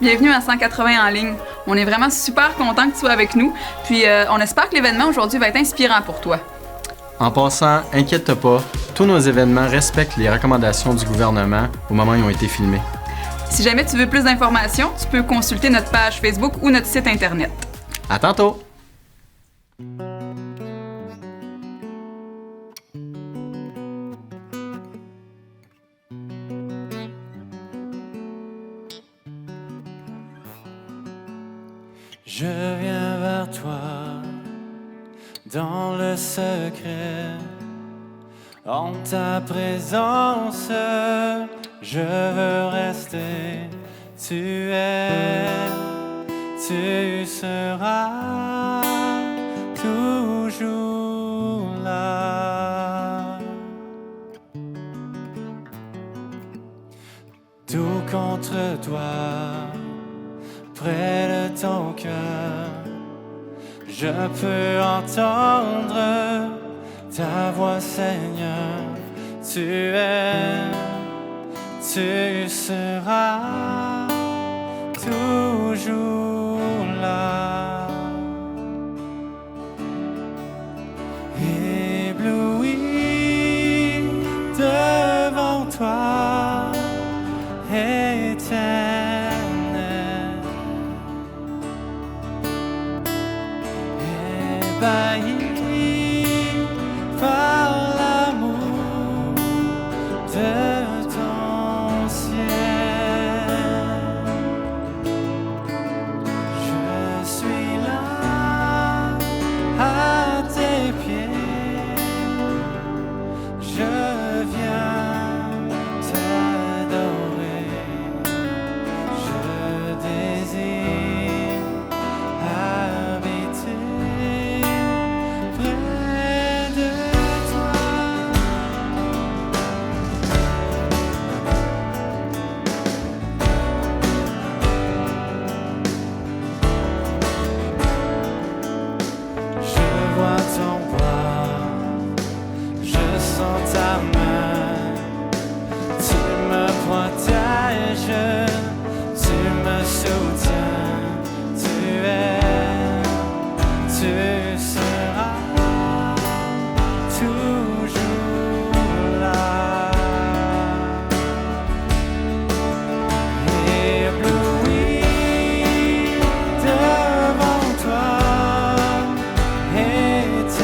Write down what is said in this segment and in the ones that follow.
Bienvenue à 180 en ligne. On est vraiment super content que tu sois avec nous, puis on espère que l'événement aujourd'hui va être inspirant pour toi. En passant, inquiète-toi pas, tous nos événements respectent les recommandations du gouvernement au moment où ils ont été filmés. Si jamais tu veux plus d'informations, tu peux consulter notre page Facebook ou notre site Internet. À tantôt! Je viens vers toi dans le secret, en ta présence, je veux rester. Tu seras toujours là. Tout contre toi, près de ton cœur, je peux entendre ta voix, Seigneur. Tu seras toujours là. Ébloui devant toi, éternel, ébahi par l'amour de ton ciel. Je suis là à tes pieds, je viens t'adorer, je désire habiter près de toi. Je vois ton bras, je sens ta main, tu me protèges, tu me soutiens, tu seras toujours là. Ébloui devant toi, éternel,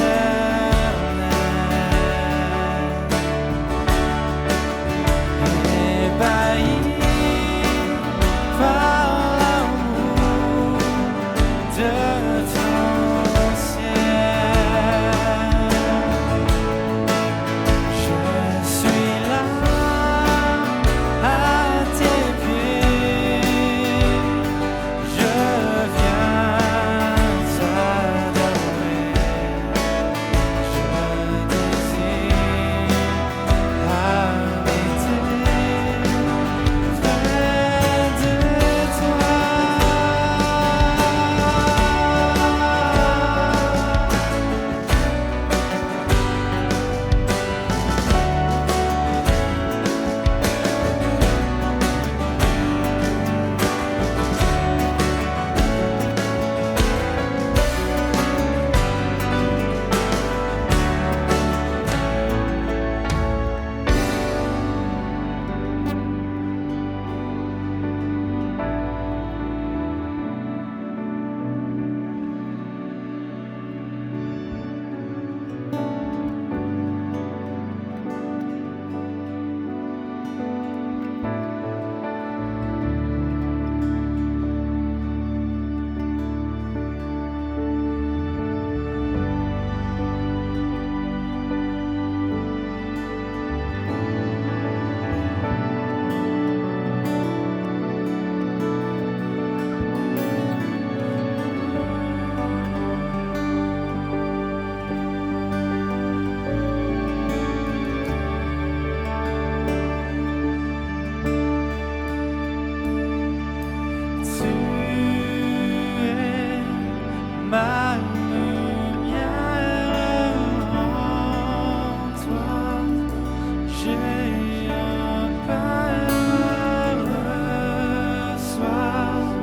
ébahi par l'amour de ton ciel. Je suis là à tes pieds, je viens t'adorer, je désire habiter près de toi. Tu es ma lumière, en toi j'ai un Père le soir.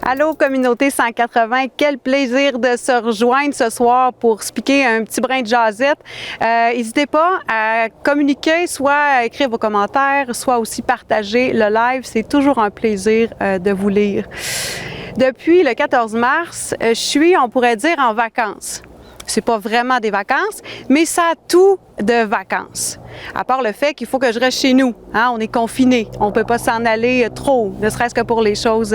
Allô, communauté 180, quel plaisir de se rejoindre ce soir pour se piquer un petit brin de jasette. N'hésitez pas à communiquer, soit à écrire vos commentaires, soit aussi partager le live. C'est toujours un plaisir de vous lire. Depuis le 14 mars, je suis, on pourrait dire, en vacances. C'est pas vraiment des vacances, mais ça a tout de vacances. À part le fait qu'il faut que je reste chez nous. Hein? On est confinés. On ne peut pas s'en aller trop, ne serait-ce que pour les choses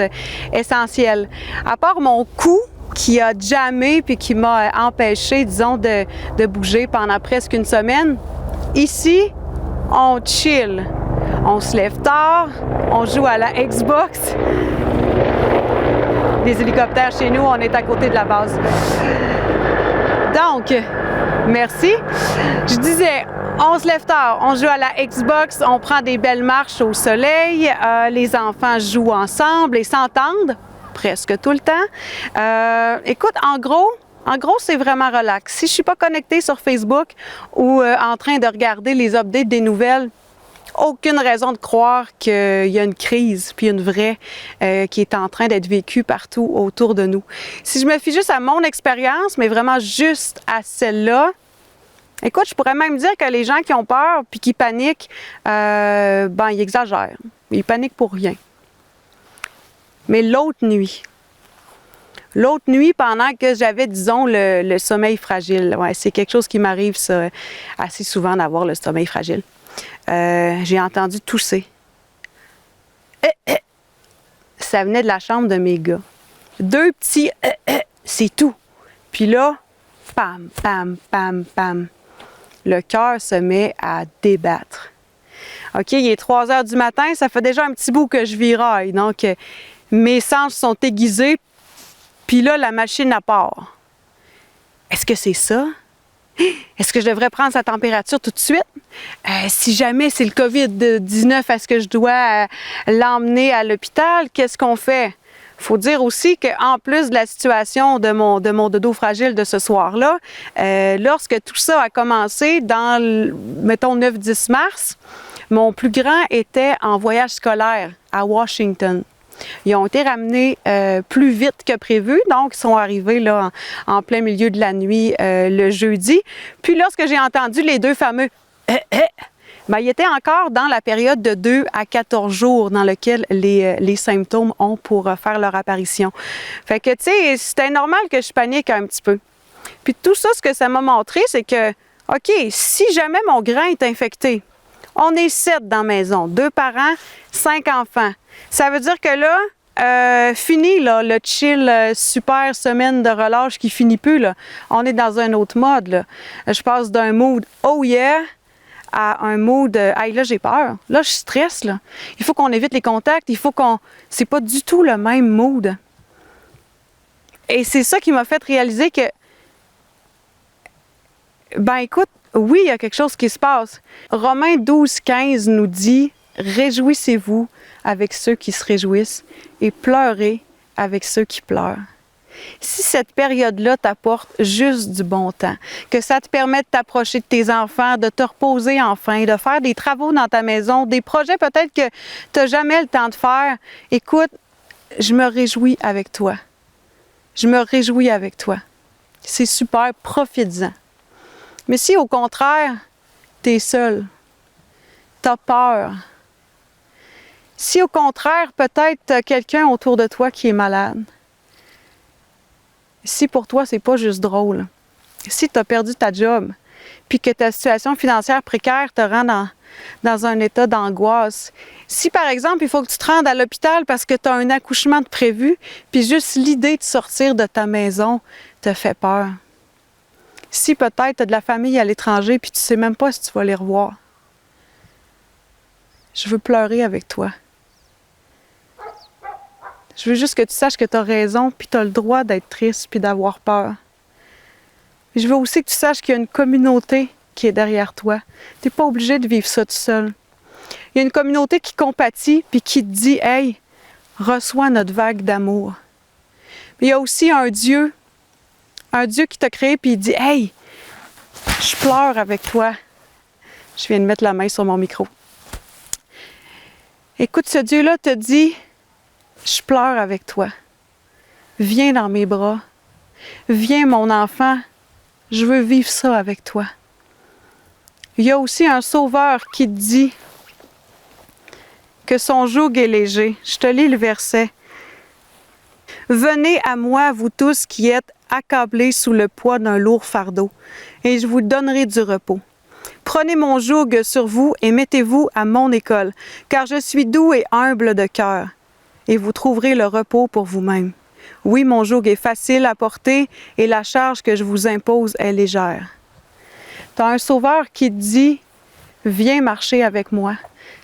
essentielles. À part mon cou qui a jammé puis qui m'a empêché, disons, de bouger pendant presque une semaine, ici, on chill. On se lève tard, on joue à la Xbox. Des hélicoptères chez nous, on est à côté de la base. Donc, merci. Je disais, on se lève tard, on joue à la Xbox, on prend des belles marches au soleil, les enfants jouent ensemble et s'entendent presque tout le temps. Écoute, en gros, c'est vraiment relax. Si je ne suis pas connectée sur Facebook ou en train de regarder les updates des nouvelles, aucune raison de croire qu'il y a une crise, puis une vraie, qui est en train d'être vécue partout autour de nous. Si je me fie juste à mon expérience, mais vraiment juste à celle-là, écoute, je pourrais même dire que les gens qui ont peur puis qui paniquent, ils exagèrent. Ils paniquent pour rien. Mais l'autre nuit, pendant que j'avais, disons, le sommeil fragile, ouais, c'est quelque chose qui m'arrive, ça, assez souvent d'avoir le sommeil fragile. J'ai entendu tousser. Ça venait de la chambre de mes gars. 2 petits c'est tout. Puis là, pam, pam, pam, pam. Le cœur se met à débattre. OK, il est 3 heures du matin, ça fait déjà un petit bout que je viraille. Donc, mes sens sont aiguisés. Puis là, la machine à part. Est-ce que c'est ça? Est-ce que je devrais prendre sa température tout de suite? Si jamais c'est le COVID-19, est-ce que je dois l'emmener à l'hôpital? Qu'est-ce qu'on fait? Il faut dire aussi qu'en plus de la situation de mon dodo fragile de ce soir-là, lorsque tout ça a commencé dans, mettons, 9-10 mars, mon plus grand était en voyage scolaire à Washington. Ils ont été ramenés plus vite que prévu, donc ils sont arrivés là, en plein milieu de la nuit le jeudi. Puis lorsque j'ai entendu les 2 fameux ils étaient encore dans la période de 2 à 14 jours dans lequel les symptômes ont pour faire leur apparition. Fait que, tu sais, c'était normal que je panique un petit peu. Puis tout ça, ce que ça m'a montré, c'est que, OK, si jamais mon grain est infecté, on est 7 dans la maison, 2 parents, 5 enfants. Ça veut dire que là, fini là, le chill, super semaine de relâche qui finit plus. Là. On est dans un autre mode. Là. Je passe d'un mood « oh yeah » à un mood « hey, là, j'ai peur. Là, je stresse. Là. Il faut qu'on évite les contacts. Il faut qu'on... » C'est pas du tout le même mood. Et c'est ça qui m'a fait réaliser que, écoute, oui, il y a quelque chose qui se passe. Romains 12-15 nous dit « Réjouissez-vous avec ceux qui se réjouissent et pleurez avec ceux qui pleurent. » Si cette période-là t'apporte juste du bon temps, que ça te permet de t'approcher de tes enfants, de te reposer enfin, de faire des travaux dans ta maison, des projets peut-être que tu n'as jamais le temps de faire, écoute, je me réjouis avec toi. Je me réjouis avec toi. C'est super, profites-en. Mais si au contraire, tu es seul, tu as peur, si au contraire, peut-être tu as quelqu'un autour de toi qui est malade, si pour toi, c'est pas juste drôle, si tu as perdu ta job, puis que ta situation financière précaire te rend dans un état d'angoisse, si par exemple, il faut que tu te rendes à l'hôpital parce que tu as un accouchement de prévu, puis juste l'idée de sortir de ta maison te fait peur. Si peut-être tu as de la famille à l'étranger puis tu ne sais même pas si tu vas les revoir. Je veux pleurer avec toi. Je veux juste que tu saches que tu as raison puis tu as le droit d'être triste puis d'avoir peur. Je veux aussi que tu saches qu'il y a une communauté qui est derrière toi. Tu n'es pas obligé de vivre ça tout seul. Il y a une communauté qui compatit puis qui te dit « Hey, reçois notre vague d'amour. » Mais il y a aussi un Dieu qui t'a créé puis il dit « Hey, je pleure avec toi. » Je viens de mettre la main sur mon micro. Écoute, ce Dieu-là te dit « Je pleure avec toi. Viens dans mes bras. Viens, mon enfant, je veux vivre ça avec toi. Il y a aussi un sauveur qui dit que son joug est léger. Je te lis le verset. Venez à moi, vous tous qui êtes accablés sous le poids d'un lourd fardeau, et je vous donnerai du repos. Prenez mon joug sur vous et mettez-vous à mon école, car je suis doux et humble de cœur, et vous trouverez le repos pour vous-même. Oui, mon joug est facile à porter et la charge que je vous impose est légère. Tu as un sauveur qui te dit, viens marcher avec moi.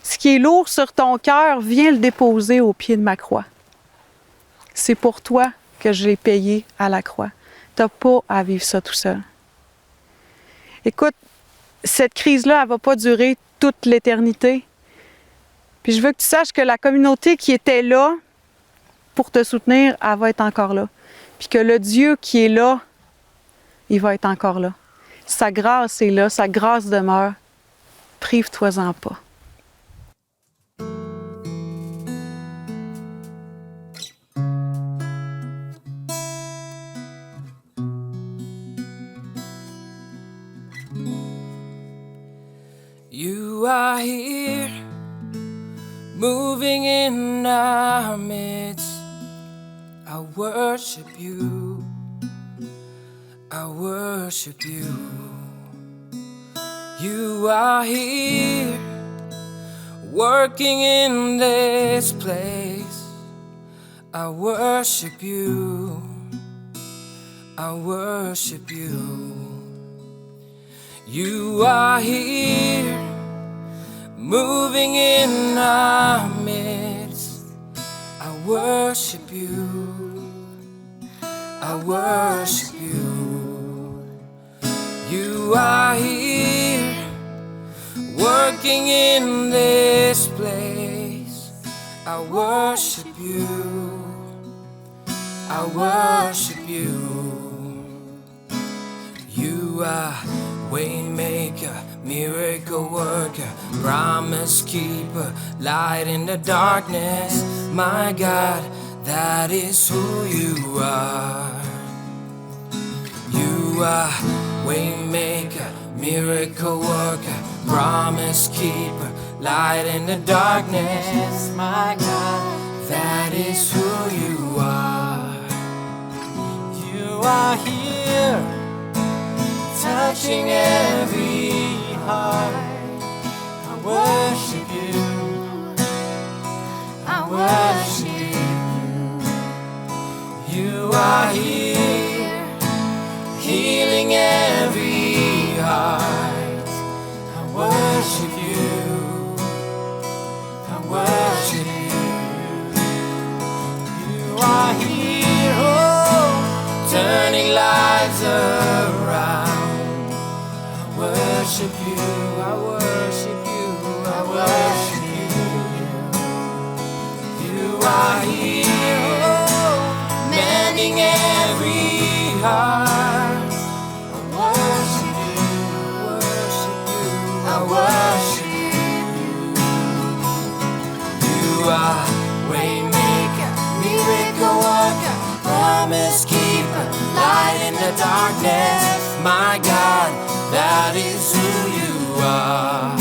Ce qui est lourd sur ton cœur, viens le déposer au pied de ma croix. C'est pour toi que je l'ai payé à la croix. Tu n'as pas à vivre ça tout seul. Écoute, cette crise-là, elle ne va pas durer toute l'éternité. Puis je veux que tu saches que la communauté qui était là pour te soutenir, elle va être encore là. Puis que le Dieu qui est là, il va être encore là. Sa grâce est là, sa grâce demeure. Prive-toi-en pas. You are here, moving in our midst. I worship you. I worship you. You are here, working in this place. I worship you. I worship you. You are here, moving in our midst. I worship you. I worship you. You are here, working in this place. I worship you. I worship you. You are Waymaker, miracle worker, promise keeper, light in the darkness. My God, that is who you are. You are Waymaker, miracle worker, promise keeper, light in the darkness. My God, that is who you are. You are here, touching every heart. I worship you. I worship you. You are here, healing every heart. I worship you. I worship you. You are here, oh, turning lives around. I worship you, I worship you, I worship you. You are here, oh, mending every heart. I worship you, I worship you. You are Waymaker, miracle worker, promise keeper, light in the darkness. My God, that is who you are.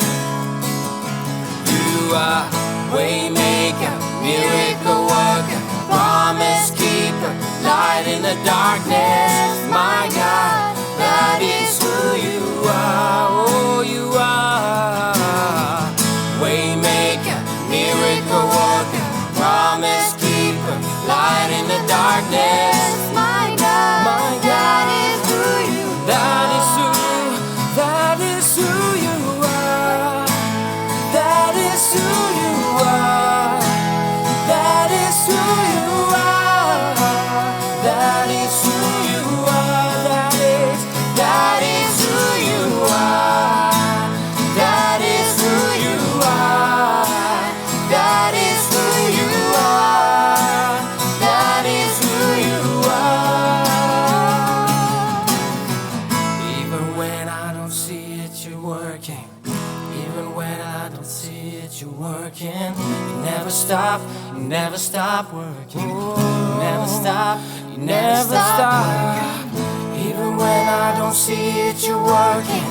You are Waymaker, miracle worker, promise keeper, light in the darkness. My God, that is who you are. Oh, you are Waymaker, miracle worker, promise keeper, light in the darkness. My God, that is who you are. That is who you are. That is who you are. That is who you are. That is who you are. That is who you are. That is who you are. That is who you are. That is who you are. Even when I don't see it, you're working. Even when I don't see it, you're working. You never stop working. You never stop stop, you never stop. Even when I don't see it, you're working.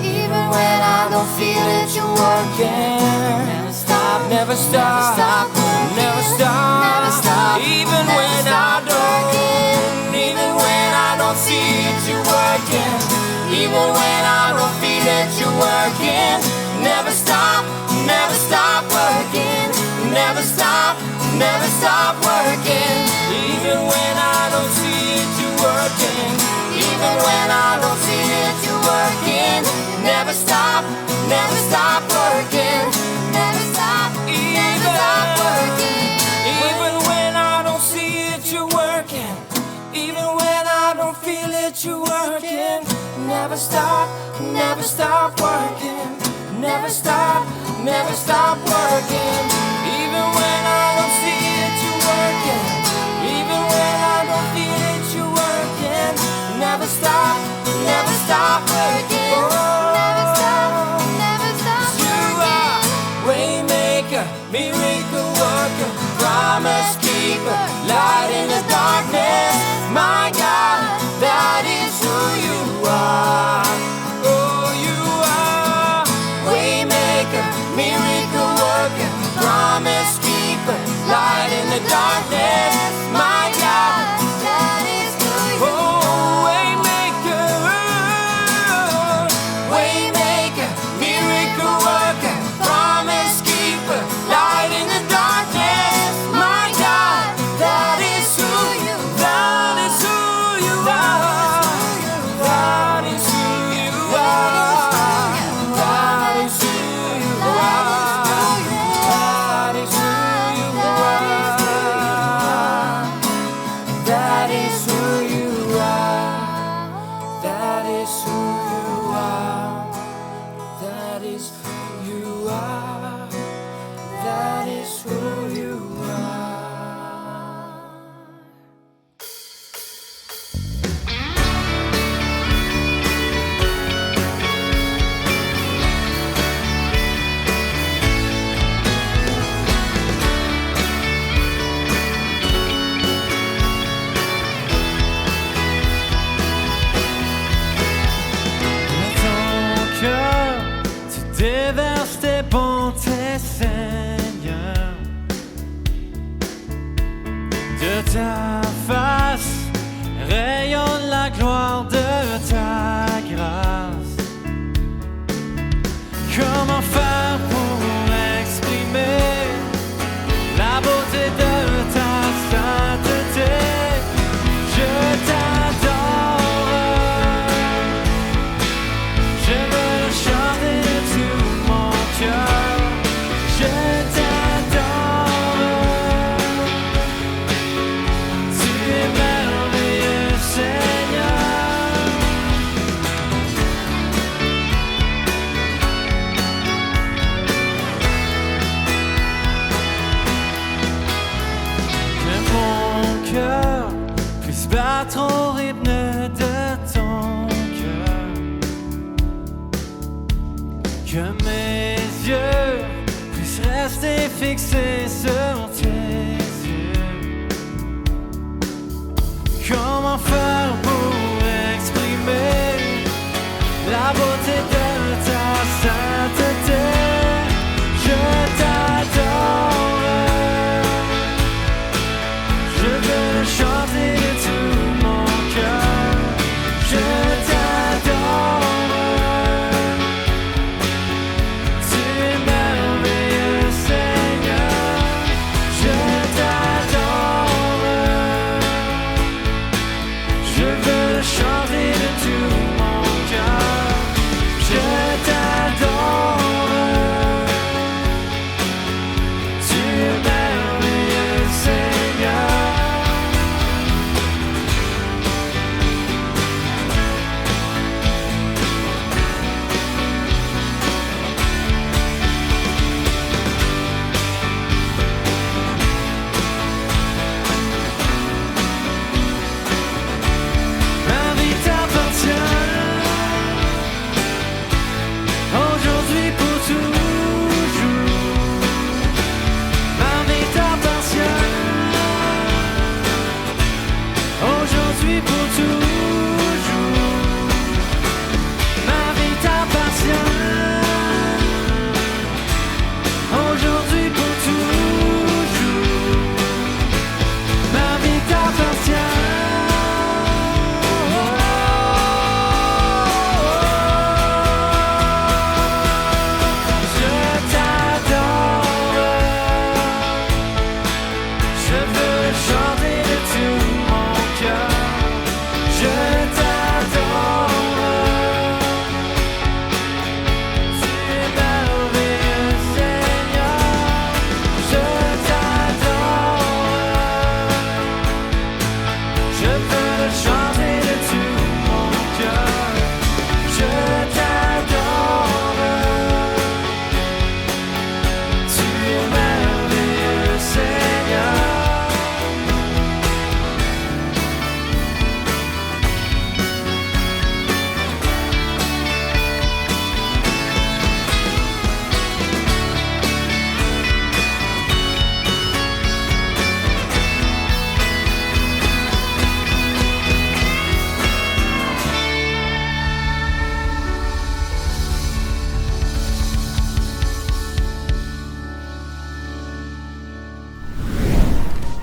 Even when I don't feel it, you're working. Never stop, never stop, never stop, never stop. Even when I don't, even when I don't see it, you're working. Even when I don't feel it, you're working. Never stop working. Never stop working. Even when I don't see it, you're working. Even when I don't see it, you're working. Never stop working. Never stop working. Even when I don't see it, you're working. Even when I don't feel it, you're working. Never stop working. Never stop working. Even when I don't see it, you're working. Even when I don't feel it, you're working. Never stop working. Never stop. You are waymaker, miracle worker, promise keeper, light in the darkness. My God, that is who you are. Oh, you are waymaker, miracle worker, promise keeper, light in the darkness. My God, that is who you are. Oh, waymaker, miracle worker, promise keeper, light in the darkness. My God, that is who you are. That is who you are. That is who you are. That is who you are. That is who you are. That is who you are. That is who you are. That is who you are. That is who you are. Ton cœur, tu déverses tes bontés, Seigneur. De ta face rayonne la gloire de ta grâce. Comment faire pour exprimer la beauté de ta sainteté? Je t'adore. Je veux le chanter de tout mon cœur. Je t'adore. Tu es merveilleux, Seigneur. Que mon cœur puisse battre au rythme de ton cœur. Que mes yeux puissent rester fixés sur tes yeux. Comment faire pour exprimer la beauté de ta sainteté? Je t'adore. Je veux chanter de tout mon cœur. Je t'adore. Tu es merveilleux, Seigneur. Je t'adore. Je veux chanter de tout mon cœur. Je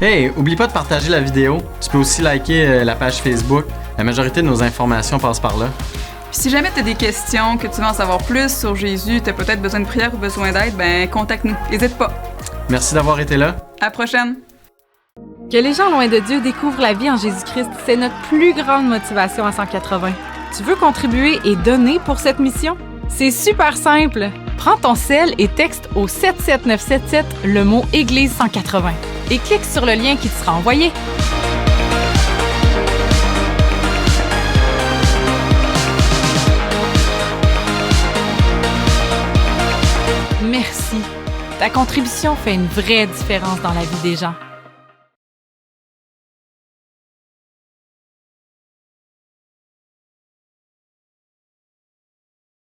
Hey, oublie pas de partager la vidéo. Tu peux aussi liker la page Facebook. La majorité de nos informations passent par là. Puis si jamais tu as des questions, que tu veux en savoir plus sur Jésus, tu as peut-être besoin de prière ou besoin d'aide, ben contacte-nous. N'hésite pas. Merci d'avoir été là. À la prochaine! Que les gens loin de Dieu découvrent la vie en Jésus-Christ, c'est notre plus grande motivation à 180. Tu veux contribuer et donner pour cette mission? C'est super simple! Prends ton cell et texte au 77977 le mot Église 180 et clique sur le lien qui te sera envoyé. Merci. Ta contribution fait une vraie différence dans la vie des gens.